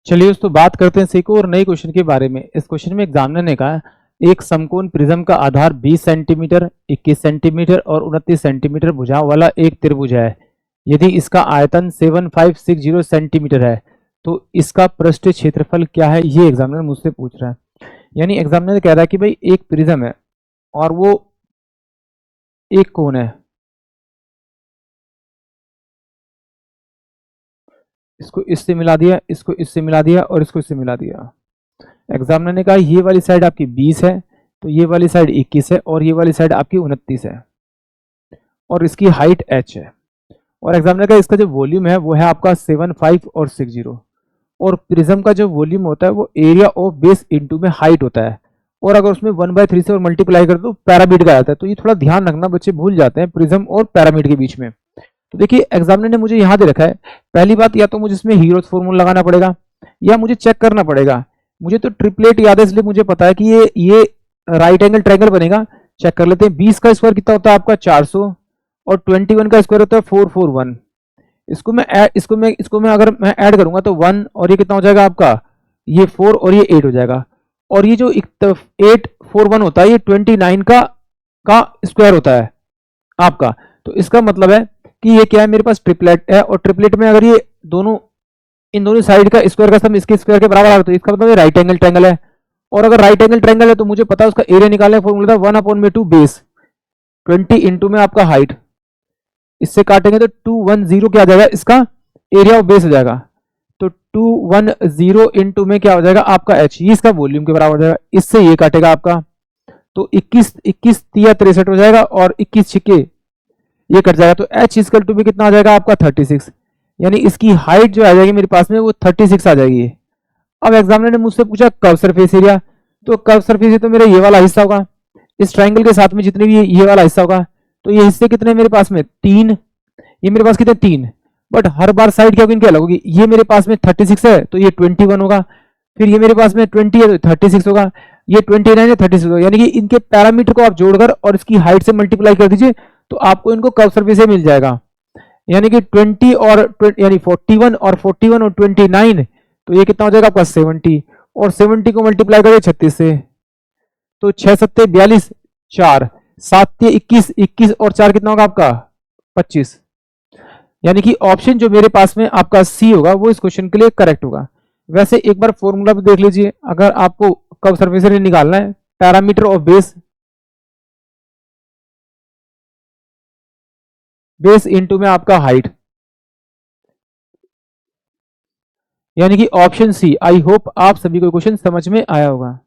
चलिए दोस्तों बात करते हैं एक और नए क्वेश्चन के बारे में। इस क्वेश्चन में एग्जामिनर ने कहा एक समकोण प्रिज्म का आधार 20 सेंटीमीटर, 21 सेंटीमीटर और 29 सेंटीमीटर भुजाओं वाला एक त्रिभुज है। यदि इसका आयतन 7560 सेंटीमीटर है तो इसका पृष्ठीय क्षेत्रफल क्या है, ये एग्जामिनर मुझसे पूछ रहा है। यानी एग्जामिनर कह रहा है कि भाई एक प्रिज्म है और वो एक कोण है, इसको इससे मिला दिया, इसको इससे मिला दिया और इसको इससे मिला दिया। एग्जामिनर ने कहा ये वाली साइड आपकी 20 है तो ये वाली साइड 21 है और ये वाली साइड आपकी 29 है और इसकी हाइट h है। और एग्जामिनर का इसका जो वॉल्यूम है वो है आपका 75 और 60। और प्रिज्म का जो वॉल्यूम होता है वो एरिया ऑफ बेस इनटू में हाइट होता है। और अगर उसमें 1/3 से और मल्टीप्लाई कर दो पैरामीड का आता है। तो ये थोड़ा ध्यान रखना, बच्चे भूल जाते हैं प्रिज्म और पैरामीड के बीच में। तो देखिए एग्जामिनर ने मुझे यहाँ दे रखा है, पहली बात या तो मुझे इसमें हीरोज फॉर्मूला लगाना पड़ेगा या मुझे चेक करना पड़ेगा। मुझे तो ट्रिपलेट याद है इसलिए मुझे पता है कि ये राइट एंगल ट्रायंगल बनेगा। चेक कर लेते हैं। 20 का स्क्वायर कितना होता है आपका 400 और 21 का स्क्वायर होता है 441। इसको मैं अगर मैं ऐड करूंगा तो 1 और ये कितना हो जाएगा आपका, ये 4 और ये 8 हो जाएगा। और ये जो 841 होता है ये 29 का स्क्वायर होता है आपका। तो इसका मतलब है कि ये क्या है, मेरे पास ट्रिपलेट है और ट्रिपलेट में अगर ये दोनों इन दोनों साइड का स्क्वायर का सम इसके स्क्वायर के बराबर आ रहा है तो इसका मतलब ये राइट एंगल ट्रायंगल है। और अगर राइट एंगल ट्रायंगल है तो मुझे पता है उसका एरिया निकालने का फॉर्मूला था 1/2 बेस 20 इंटू में आपका हाइट। इससे काटेंगे तो 210 क्या आ जाएगा, इसका एरिया ऑफ बेस हो जाएगा। तो 210 इंटू में क्या हो जाएगा आपका h, ये इसका वॉल्यूम के बराबर हो जाएगा। इससे ये काटेगा आपका तो 21 तिया 63 हो जाएगा और 21 छिके ये कट जाएगा। तो h इक्वल टू भी कितना आ जाएगा आपका 36। यानी इसकी हाइट जो आ जाएगी मेरे पास में वो 36 आ जाएगी। अब एग्जामिनर ने मुझसे पूछा कर्व सरफेस एरिया, तो कर्व सरफेस एरिया तो मेरा ये वाला हिस्सा होगा, इस ट्रायंगल के साथ में जितने भी ये वाला हिस्सा होगा। तो ये हिस्से कितने मेरे पास में 3, ये मेरे पास कितने 3, बट हर बार साइड क्या होगी इनकी अलग होगी। ये मेरे पास में 36 है तो ये 21 होगा, फिर ये मेरे पास में 20 है तो 36 होगा, ये 29 है 36 होगा। यानी कि इनके पैरामीटर को आप जोड़कर और इसकी हाइट से मल्टीप्लाई कर दीजिए तो आपको इनको कर्व सरफेस से मिल जाएगा। यानी कि 20 और यानी 41 और 29 तो ये कितना हो जाएगा आपका 70 और 70 को मल्टीप्लाई करें 36 से तो 6 7 42, 4 7 21, 21 और 4 कितना होगा आपका 25। यानी कि ऑप्शन जो मेरे पास में आपका सी होगा वो इस क्वेश्चन के लिए करेक्ट होगा। वैसे एक बार फॉर्मूला भी देख लीजिए, अगर आपको कर्व सरफेस एरिया निकालना है, पैरामीटर ऑफ बेस इनटू में आपका हाइट, यानी कि ऑप्शन सी। आई होप आप सभी को क्वेश्चन समझ में आया होगा।